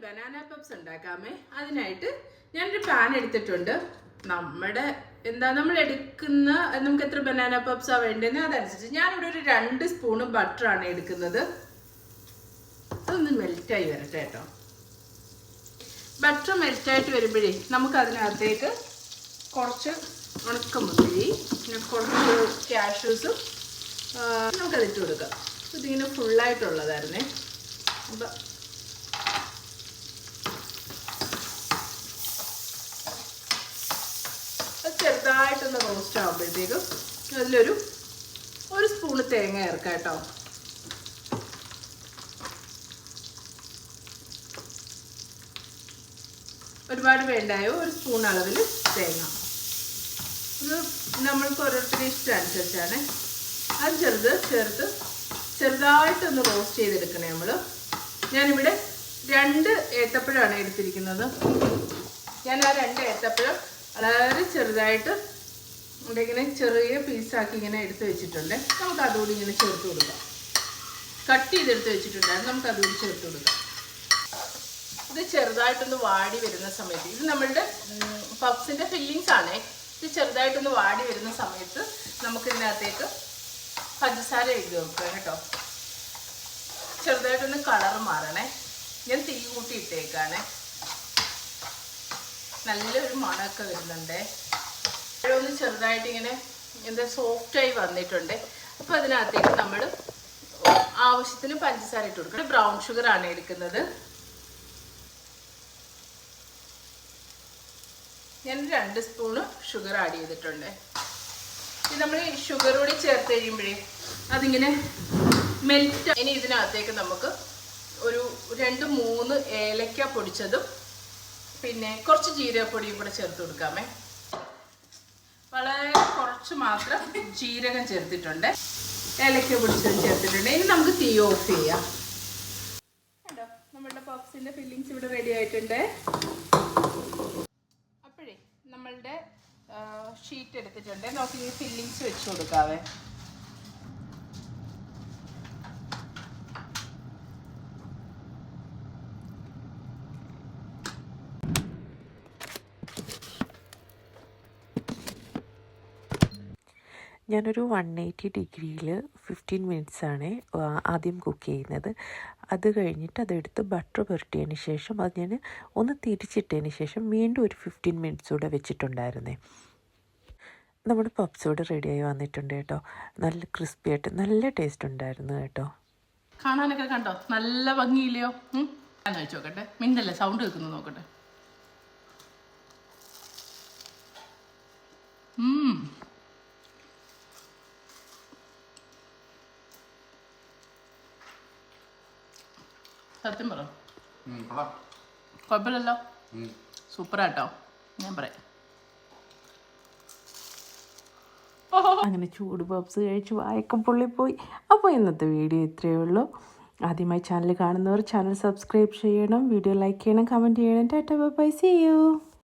Banana puffs ഉണ്ടാക്കാമേ. അതിനായിട്ട് ഞാനൊരു pan എടുത്തിട്ടുണ്ട്. നമ്മൾ എടുക്കുന്ന നമുക്ക് എത്ര ബനാന പപ്സാ വേണ്ടതെന്ന് അതനുസരിച്ച് ഞാനിവിടെ ഒരു 2 സ്പൂണ് ബട്ടറാണ് എടുക്കുന്നത്. അതൊന്ന് മെൽറ്റായി വരട്ടെ കേട്ടോ. ബട്ടർ മെൽറ്റായിട്ട് വരുമ്പോഴേ നമുക്ക് അതിനകത്തേക്ക് കുറച്ച് ഉണക്കമുന്തിരി, പിന്നെ കുറച്ച് കാഷ്യൂസും നമുക്കതിട്ട് കൊടുക്കാം. ഇതിങ്ങനെ ഫുള്ളായിട്ടുള്ളതായിരുന്നേ. അപ്പം ചെറുതായിട്ടൊന്ന് റോസ്റ്റ് ആകുമ്പോഴത്തേക്കും അതിലൊരു സ്പൂണ് തേങ്ങ ചേർക്കാം കേട്ടോ. ഒരുപാട് വേണ്ടായോ, 1 സ്പൂൺ അളവിൽ തേങ്ങ. ഇത് നമ്മൾക്ക് ഓരോരുത്തരുടെ ഇഷ്ടം അനുസരിച്ചാണ്. അത് ചേർത്ത് ചെറുതായിട്ടൊന്ന് റോസ്റ്റ് ചെയ്തെടുക്കണേ നമ്മൾ. ഞാനിവിടെ 2 ഏത്തപ്പഴമാണ് എടുത്തിരിക്കുന്നത്. ഞാൻ ആ 2 ഏത്തപ്പഴം വളരെ ചെറുതായിട്ട് ഇങ്ങനെ ചെറിയ പീസാക്കി ഇങ്ങനെ എടുത്ത് വെച്ചിട്ടുണ്ട്. നമുക്ക് അതുകൂടി ഇങ്ങനെ ചേർത്ത് കൊടുക്കാം. കട്ട് ചെയ്തെടുത്ത് വെച്ചിട്ടുണ്ടായിരുന്നു, നമുക്ക് അതുകൂടി ചേർത്ത് കൊടുക്കാം. ഇത് ചെറുതായിട്ടൊന്ന് വാടി വരുന്ന സമയത്ത്, ഇത് നമ്മളുടെ പപ്സിൻ്റെ ഫില്ലിങ്സ് ആണേ. ഇത് ചെറുതായിട്ടൊന്ന് വാടി വരുന്ന സമയത്ത് നമുക്കിതിനകത്തേക്ക് പഞ്ചസാര എഴുതി വെക്കുക കേട്ടോ. ചെറുതായിട്ടൊന്ന് കളർ മാറണേ. ഞാൻ തീ കൂട്ടി ഇട്ടേക്കാണേ. നല്ലൊരു മണമൊക്കെ വരുന്നുണ്ട്. ഒന്ന് ചെറുതായിട്ട് ഇങ്ങനെ സോഫ്റ്റായി വന്നിട്ടുണ്ട്. അപ്പോൾ അതിനകത്തേക്ക് നമ്മൾ ആവശ്യത്തിന് പഞ്ചസാര ഇട്ട് കൊടുക്കണം. ബ്രൗൺ ഷുഗറാണ് എടുക്കുന്നത്. ഞാൻ 2 സ്പൂണ് ഷുഗർ ആഡ് ചെയ്തിട്ടുണ്ട്. ഇത് നമ്മൾ ഈ ഷുഗർ കൂടി ചേർത്ത് കഴിയുമ്പോഴേ അതിങ്ങനെ മെൽറ്റ്. ഇനി ഇതിനകത്തേക്ക് നമുക്ക് ഒരു 2-3 ഏലക്ക പൊടിച്ചതും പിന്നെ കുറച്ച് ജീരകപ്പൊടിയും കൂടെ ചേർത്ത് കൊടുക്കാമേ. വളരെ കുറച്ച് മാത്രം ജീരകം ചേർത്തിട്ടുണ്ട്, ഏലക്ക പൊടിച്ചതും ചേർത്തിട്ടുണ്ട്. ഇനി നമുക്ക് തീ ഓഫ് ചെയ്യാം കേട്ടോ. നമ്മളുടെ പപ്സിൻ്റെ ഫില്ലിങ്സ് ഇവിടെ റെഡി ആയിട്ടുണ്ട്. അപ്പോഴേ നമ്മളുടെ ഷീറ്റ് എടുത്തിട്ടുണ്ട്. നമുക്ക് ഈ ഫില്ലിങ്സ് വെച്ച് കൊടുക്കാവേ. ഞാനൊരു 180 ഡിഗ്രിയിൽ 15 മിനിറ്റ്സാണ് ആദ്യം കുക്ക് ചെയ്യുന്നത്. അത് കഴിഞ്ഞിട്ട് അതെടുത്ത് ബട്ടർ പുരട്ടിയതിന് ശേഷം അത് ഞാൻ ഒന്ന് തിരിച്ചിട്ടതിന് ശേഷം വീണ്ടും ഒരു 15 മിനിറ്റ്സ് കൂടെ വെച്ചിട്ടുണ്ടായിരുന്നേ. നമ്മുടെ പപ്സ് ഇവിടെ റെഡിയായി വന്നിട്ടുണ്ട് കേട്ടോ. നല്ല ക്രിസ്പി ആയിട്ട് നല്ല ടേസ്റ്റ് ഉണ്ടായിരുന്നു കേട്ടോ. കാണാനൊക്കെ കണ്ടോ, നല്ല ഭംഗിയില്ലയോ? ഞാൻ വെച്ച് നോക്കട്ടെ. മിന്നല്ലേ, സൗണ്ട് കേൾക്കുന്നു നോക്കട്ടെ. സത്യം പറ, കുഴപ്പമില്ലല്ലോ, സൂപ്പറാട്ടോ. ഞാൻ പറയാം. അങ്ങനെ ചൂട് പപ്സ് കഴിച്ച് വായൊക്കെ പൊള്ളിപ്പോയി. അപ്പോൾ ഇന്നത്തെ വീഡിയോ ഇത്രയേ ഉള്ളൂ. ആദ്യമായി ചാനൽ കാണുന്നവർ ചാനൽ സബ്സ്ക്രൈബ് ചെയ്യണം, വീഡിയോ ലൈക്ക് ചെയ്യണം, കമൻറ്റ് ചെയ്യണം. Tata bye, see U.